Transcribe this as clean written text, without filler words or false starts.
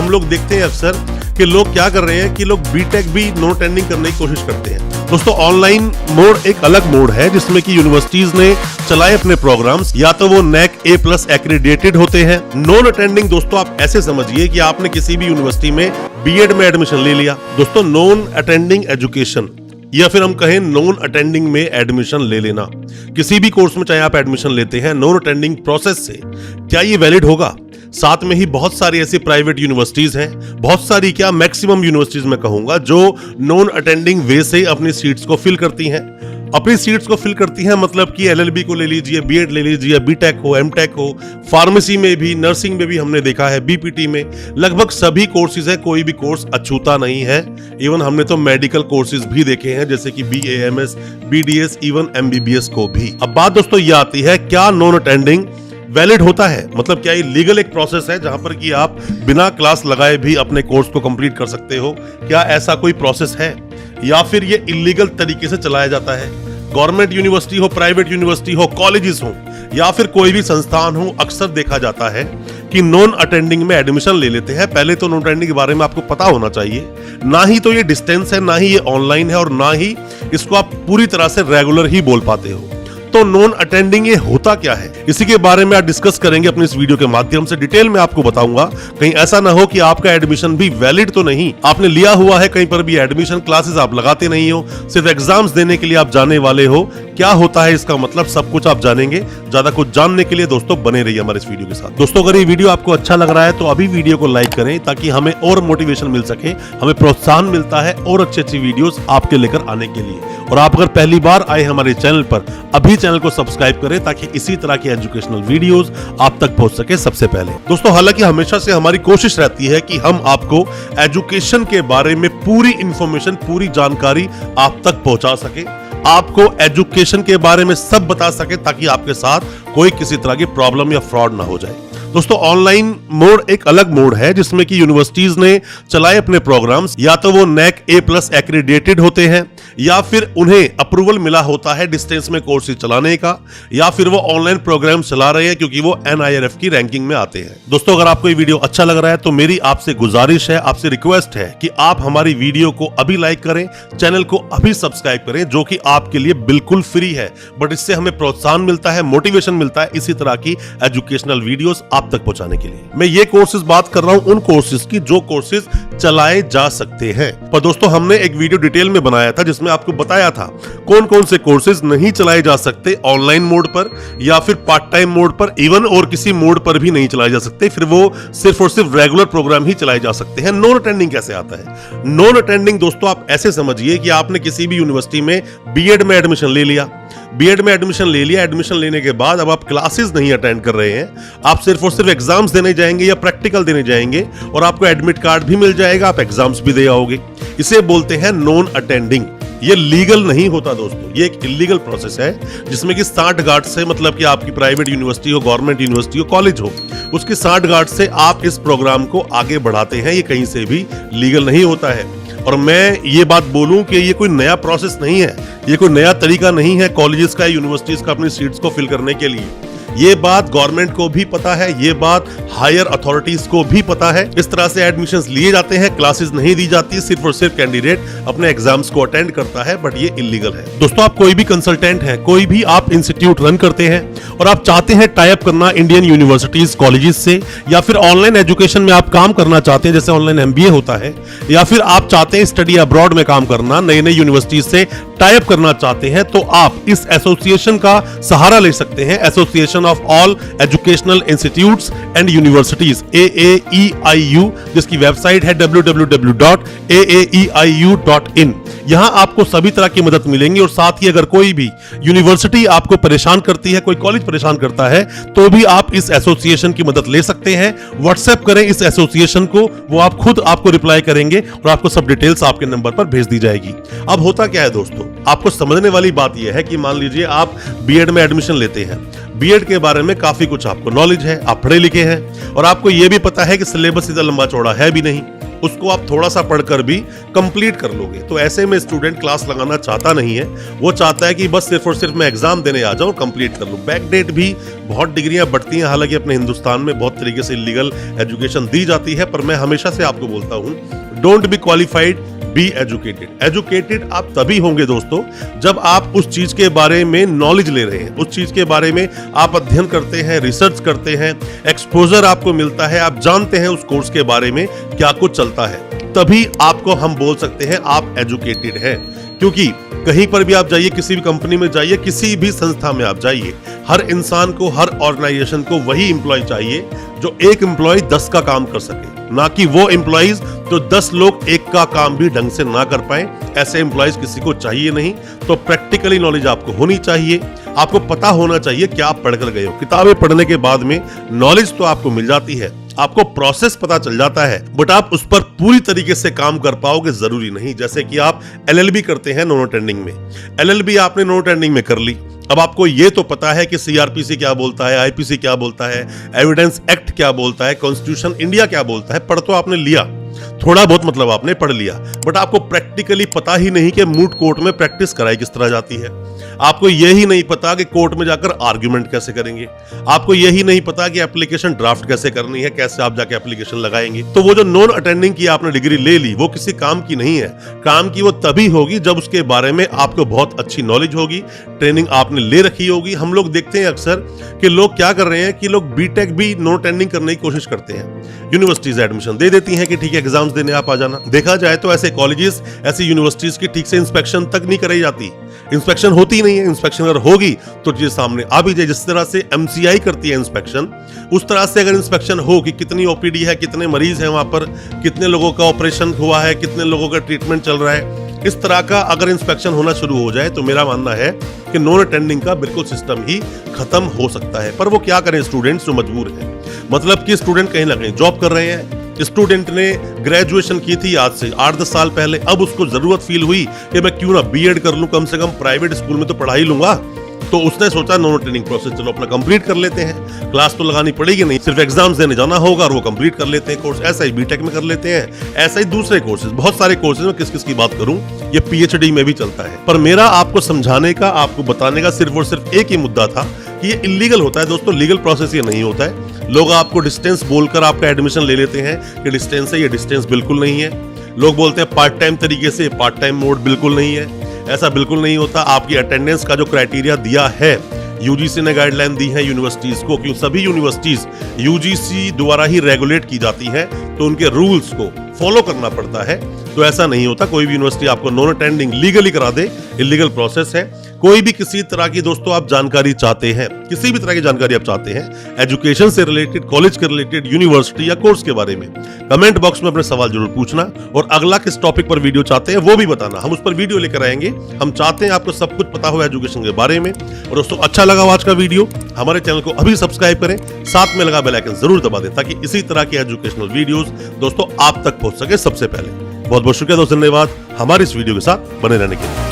हम लोग देखते हैं अक्सर कि लोग क्या कर रहे हैं कि लोग बीटेक भी नॉन अटेंडिंग करने की कोशिश करते हैं। दोस्तों ऑनलाइन मोड एक अलग मोड है जिसमें कि यूनिवर्सिटीज ने चलाए अपने प्रोग्राम्स, या तो वो NAC A+ एक्रेडिटेड होते हैं। नॉन अटेंडिंग दोस्तों आप ऐसे समझिए कि आपने किसी भी यूनिवर्सिटी में बीएड में एडमिशन ले लिया। दोस्तों नॉन अटेंडिंग एजुकेशन या फिर हम कहें नॉन अटेंडिंग में एडमिशन ले लेना, किसी भी कोर्स में चाहे आप एडमिशन लेते हैं नॉन अटेंडिंग प्रोसेस से, क्या ये वैलिड होगा? साथ में ही बहुत सारी ऐसी प्राइवेट यूनिवर्सिटीज हैं, बहुत सारी क्या मैक्सिमम यूनिवर्सिटीज में कहूंगा, जो नॉन अटेंडिंग वे से अपनी सीट्स को फिल करती हैं। अपनी सीट्स को फिल करती हैं मतलब कि LLB को ले लीजिए, बीएड ले लीजिए, बीटेक हो, एमटेक हो, फार्मेसी में भी, नर्सिंग में भी हमने देखा है, बीपीटी में लगभग सभी कोर्सेज है, कोई भी कोर्स अछूता नहीं है। इवन हमने तो मेडिकल कोर्सेज भी देखे हैं जैसे कि BAMS, BDS, इवन MBBS को भी। अब बात दोस्तों ये आती है, क्या नॉन अटेंडिंग वैलिड होता है? मतलब क्या ये लीगल एक प्रोसेस है जहां पर कि आप बिना क्लास लगाए भी अपने कोर्स को कंप्लीट कर सकते हो? क्या ऐसा कोई प्रोसेस है या फिर ये इलीगल तरीके से चलाया जाता है? गवर्नमेंट यूनिवर्सिटी हो, प्राइवेट यूनिवर्सिटी हो, कॉलेजेस हो या फिर कोई भी संस्थान हो, अक्सर देखा जाता है कि नॉन अटेंडिंग में एडमिशन ले लेते हैं। पहले तो नॉन अटेंडिंग के बारे में आपको पता होना चाहिए, ना ही तो ये डिस्टेंस है, ना ही ये ऑनलाइन है और ना ही इसको आप पूरी तरह से रेगुलर ही बोल पाते हो। तो नॉन अटेंडिंग ये होता क्या है, इसी के बारे में आज डिस्कस करेंगे अपनी इस वीडियो के माध्यम से। डिटेल में आपको बताऊंगा, कहीं ऐसा ना हो कि आपका एडमिशन भी वैलिड तो नहीं, आपने लिया हुआ है कहीं पर भी एडमिशन, क्लासेस आप लगाते नहीं हो, सिर्फ एग्जाम्स देने के लिए आप जाने वाले हो। क्या होता है इसका मतलब, सब कुछ आप जानेंगे। ज्यादा कुछ जानने के लिए दोस्तों बने रहिए हमारे इस वीडियो के साथ। दोस्तों अगर ये वीडियो आपको अच्छा लग रहा है तो अभी वीडियो को लाइक करें ताकि हमें और मोटिवेशन मिल सके, हमें प्रोत्साहन मिलता है और अच्छी वीडियोस आपके लेकर आने के लिए। और आप अगर पहली बार आए हमारे चैनल पर, अभी चैनल को सब्सक्राइब करें ताकि इसी तरह की एजुकेशनल वीडियोस आप तक पहुंच सके सबसे पहले। दोस्तों हालांकि हमेशा से हमारी कोशिश रहती है कि हम आपको एजुकेशन के बारे में पूरी इंफॉर्मेशन, पूरी जानकारी आप तक पहुंचा सके, आपको एजुकेशन के बारे में सब बता सके ताकि आपके साथ कोई किसी तरह की प्रॉब्लम या फ्रॉड ना हो जाए। दोस्तों ऑनलाइन मोड एक अलग मोड है जिसमें कि यूनिवर्सिटीज ने चलाए अपने प्रोग्राम्स, या तो वो NAC A+ एक्रेडिटेड होते हैं या फिर उन्हें अप्रूवल मिला होता है डिस्टेंस में कोर्सेज चलाने का, या फिर वो ऑनलाइन प्रोग्राम चला रहे हैं क्योंकि वो NIRF की रैंकिंग में आते हैं। दोस्तों अगर आपको ये वीडियो अच्छा लग रहा है तो मेरी आपसे गुजारिश है, आपसे रिक्वेस्ट है कि आप हमारी वीडियो को अभी लाइक करें, चैनल को अभी सब्सक्राइब करें, जो कि आपके लिए बिल्कुल फ्री है, बट इससे हमें प्रोत्साहन मिलता है, मोटिवेशन मिलता है इसी तरह की एजुकेशनल वीडियोस आप तक पहुंचाने के लिए। मैं ये कोर्सेज बात कर रहा हूं उन कोर्सेज की जो कोर्सेज चलाए जा सकते हैं। पर दोस्तों हमने एक वीडियो डिटेल में बनाया था जिसमें आपको बताया था कौन कौन से कोर्सेज नहीं चलाए जा सकते ऑनलाइन मोड पर या फिर पार्ट टाइम मोड पर, इवन और किसी मोड पर भी नहीं चलाए जा सकते, फिर वो सिर्फ और सिर्फ रेगुलर प्रोग्राम ही चलाए जा सकते हैं। नॉन अटेंडिंग कैसे आता है? नॉन अटेंडिंग दोस्तों आप ऐसे समझिए कि आपने किसी भी यूनिवर्सिटी में बीएड में एडमिशन ले लिया, बीएड में एडमिशन ले लिया, एडमिशन लेने के बाद अब आप क्लासेस नहीं अटेंड कर रहे हैं, आप सिर्फ और सिर्फ एग्जाम्स देने जाएंगे या प्रैक्टिकल देने जाएंगे और आपको एडमिट कार्ड भी मिल जाएगा, आप एग्जाम्स भी दे आओगे। इसे बोलते हैं नॉन अटेंडिंग। ये लीगल नहीं होता दोस्तों, ये एक इलीगल प्रोसेस है जिसमें कि 60 गार्ड से, मतलब कि आपकी प्राइवेट यूनिवर्सिटी हो, गवर्नमेंट यूनिवर्सिटी हो, कॉलेज हो, उसकी 60 गार्ड से आप इस प्रोग्राम को आगे बढ़ाते हैं। ये कहीं से भी लीगल नहीं होता है। और मैं ये बात बोलूं कि ये कोई नया प्रोसेस नहीं है, ये कोई नया तरीका नहीं है कॉलेजेस का, यूनिवर्सिटीज का अपनी सीट्स को फिल करने के लिए। ये बात गवर्नमेंट को भी पता है, ये बात हायर अथॉरिटीज को भी पता है। इस तरह से एडमिशंस लिए जाते हैं, क्लासेस नहीं दी जाती, सिर्फ और सिर्फ कैंडिडेट अपने एग्जाम्स को अटेंड करता है, बट ये इलीगल है। दोस्तों आप कोई भी कंसल्टेंट है, कोई भी आप इंस्टीट्यूट रन करते हैं और आप चाहते हैं टाई अप करना इंडियन यूनिवर्सिटीज, कॉलेजेस से, या फिर ऑनलाइन एजुकेशन में आप काम करना चाहते हैं जैसे ऑनलाइन MBA होता है, या फिर आप चाहते हैं स्टडी अब्रॉड में काम करना, नई नई यूनिवर्सिटीज से टाई अप करना चाहते हैं, तो आप इस एसोसिएशन का सहारा ले सकते हैं, association of all educational institutes and universities, AAEIU, जिसकी वेबसाइट है www.aaeiu.in। यहां आपको सभी तरह की मदद मिलेंगी और साथ ही अगर कोई भी यूनिवर्सिटी आपको परेशान करती है, कोई कॉलेज परेशान करता है, तो भी आप इस एसोसिएशन की मदद ले सकते हैं। व्हाट्सएप करें इस एसोसिएशन को, वो आप खुद आपको रिप्लाई करेंगे और आपको सब डिटेल्स आपके नंबर पर भेज दी जाएगी। अब होता क्या है दोस्तों, आपको समझने वाली बात यह है कि मान लीजिए आप बीएड में एडमिशन लेते हैं, बीएड के बारे में काफी कुछ आपको नॉलेज है, आप पढ़े लिखे हैं और आपको यह भी पता है कि सिलेबस इतना लंबा चौड़ा है भी नहीं, उसको आप थोड़ा सा पढ़कर भी कंप्लीट कर लोगे। तो ऐसे में स्टूडेंट क्लास लगाना चाहता नहीं है, वो चाहता है कि बस सिर्फ और सिर्फ मैं एग्जाम देने आ जाऊं, कंप्लीट कर लूं। बैकडेट भी बहुत डिग्रियां बढ़ती हैं, हालांकि अपने हिंदुस्तान में बहुत तरीके से इलीगल एजुकेशन दी जाती है, पर मैं हमेशा से आपको बोलता हूं, don't be qualified, be educated. Educated आप तभी होंगे दोस्तों जब आप उस चीज के बारे में नॉलेज ले रहे हैं, उस चीज के बारे में आप अध्ययन करते हैं, रिसर्च करते हैं, एक्सपोजर आपको मिलता है, आप जानते हैं उस कोर्स के बारे में क्या कुछ चलता है, तभी आपको हम बोल सकते हैं आप एजुकेटेड हैं। क्योंकि कहीं पर भी आप जाइए, किसी भी कंपनी में जाइए, किसी भी संस्था में आप जाइए, हर इंसान को, हर ऑर्गेनाइजेशन को वही एम्प्लॉय चाहिए जो एक एम्प्लॉय 10 का काम कर सके, ना कि वो एम्प्लॉइज तो 10 लोग एक का काम भी ढंग से ना कर पाए। ऐसे एम्प्लॉइज किसी को चाहिए नहीं। तो प्रैक्टिकली नॉलेज आपको होनी चाहिए, आपको पता होना चाहिए क्या आप पढ़कर गए हो। किताबें पढ़ने के बाद में नॉलेज तो आपको मिल जाती है, आपको प्रोसेस पता चल जाता है, बट आप उस पर पूरी तरीके से काम कर पाओगे जरूरी नहीं। जैसे कि आप एलएलबी करते हैं नॉन अटेंडिंग में, एलएलबी आपने नॉन अटेंडिंग में कर ली, अब आपको ये तो पता है कि सीआरपीसी क्या बोलता है, आईपीसी क्या बोलता है, एविडेंस एक्ट क्या बोलता है, कॉन्स्टिट्यूशन इंडिया क्या बोलता है, पढ़ तो आपने लिया, थोड़ा बहुत मतलब आपने पढ़ लिया, बट आपको प्रैक्टिकली पता ही नहीं कि मूट कोर्ट में प्रैक्टिस कराई किस तरह जाती है। आपको यही नहीं पता कि कोर्ट में जाकर आर्ग्यूमेंट कैसे करेंगे, आपको यही नहीं पता कि एप्लीकेशन ड्राफ्ट कैसे करनी है, कैसे आप जाके एप्लीकेशन लगाएंगे। तो वो जो नॉन अटेंडिंग की आपने डिग्री ले ली, वो किसी काम की नहीं है। काम की वो तभी होगी जब उसके बारे में आपको बहुत अच्छी नॉलेज होगी, ट्रेनिंग आपने ले रखी होगी। हम लोग देखते हैं अक्सर कि लोग क्या कर रहे हैं कि लोग बीटेक भी नॉन अटेंडिंग करने की कोशिश करते हैं, यूनिवर्सिटीज एडमिशन दे देती हैं कि ठीक है एग्जाम्स देने आप आ जाना। देखा जाए तो ऐसे कॉलेजेस, ऐसी यूनिवर्सिटीज की ठीक से इंस्पेक्शन तक नहीं कराई जाती, इंस्पेक्शन होती नहीं है। इंस्पेक्शन अगर होगी तो चीज सामने आ भी जाए। जिस तरह से एमसीआई करती है इंस्पेक्शन, उस तरह से अगर इंस्पेक्शन हो कि कितनी ओपीडी है, कितने मरीज हैं वहां पर, कितने लोगों का ऑपरेशन हुआ है, कितने लोगों का ट्रीटमेंट चल रहा है, इस तरह का अगर इंस्पेक्शन होना शुरू हो जाए तो मेरा मानना है कि नॉन अटेंडिंग का बिल्कुल सिस्टम ही खत्म हो सकता है। पर वो क्या करें स्टूडेंट्स जो मजबूर हैं, मतलब कि स्टूडेंट कहीं ना कहीं जॉब कर रहे हैं। स्टूडेंट ने ग्रेजुएशन की थी आज से 8-10 साल पहले, अब उसको जरूरत फील हुई कि मैं क्यों ना बीएड कर लूं, कम से कम प्राइवेट स्कूल में तो पढ़ाई लूंगा। तो उसने सोचा नॉन अटेंडिंग प्रोसेस चलो अपना कंप्लीट कर लेते हैं, क्लास तो लगानी पड़ेगी नहीं, सिर्फ एग्जाम्स देने जाना होगा और वो कंप्लीट कर लेते हैं कोर्स। ऐसा ही बीटेक में कर लेते हैं, ऐसा ही दूसरे कोर्सेज, बहुत सारे कोर्सेज में किस किस की बात करूं, ये पीएचडी में भी चलता है। पर मेरा आपको समझाने का, आपको बताने का सिर्फ और सिर्फ एक ही मुद्दा था कि ये इलीगल होता है दोस्तों, लीगल प्रोसेस ये नहीं होता है। लोग आपको डिस्टेंस बोलकर आपका एडमिशन ले लेते हैं कि डिस्टेंस है, ये डिस्टेंस बिल्कुल नहीं है। लोग बोलते हैं पार्ट टाइम तरीके से, पार्ट टाइम मोड बिल्कुल नहीं है, ऐसा बिल्कुल नहीं होता। आपकी अटेंडेंस का जो क्राइटेरिया दिया है, यूजीसी ने गाइडलाइन दी है यूनिवर्सिटीज को, क्यों सभी यूनिवर्सिटीज यूजीसी द्वारा ही रेगुलेट की जाती है, तो उनके रूल्स को फॉलो करना पड़ता है। तो ऐसा नहीं होता कोई भी यूनिवर्सिटी आपको नॉन अटेंडिंग लीगली करा दे, इलीगल प्रोसेस है। कोई भी किसी तरह की दोस्तों आप जानकारी चाहते हैं, किसी भी तरह की जानकारी आप चाहते हैं, एजुकेशन से रिलेटेड, कॉलेज के रिलेटेड, यूनिवर्सिटी या कोर्स के बारे में, कमेंट बॉक्स में अपने सवाल जरूर पूछना। और अगला किस टॉपिक पर वीडियो चाहते हैं वो भी बताना, हम उस पर वीडियो लेकर आएंगे। हम चाहते हैं आपको सब कुछ पता हो एजुकेशन के बारे में। और दोस्तों अच्छा लगा आज का वीडियो, हमारे चैनल को अभी सब्सक्राइब करें, साथ में लगा बेल आइकन जरूर दबा दें ताकि इसी तरह की एजुकेशनल वीडियोस दोस्तों आप तक पहुंच सके सबसे पहले। बहुत बहुत शुक्रिया दोस्तों, धन्यवाद हमारे इस वीडियो के साथ बने रहने के लिए।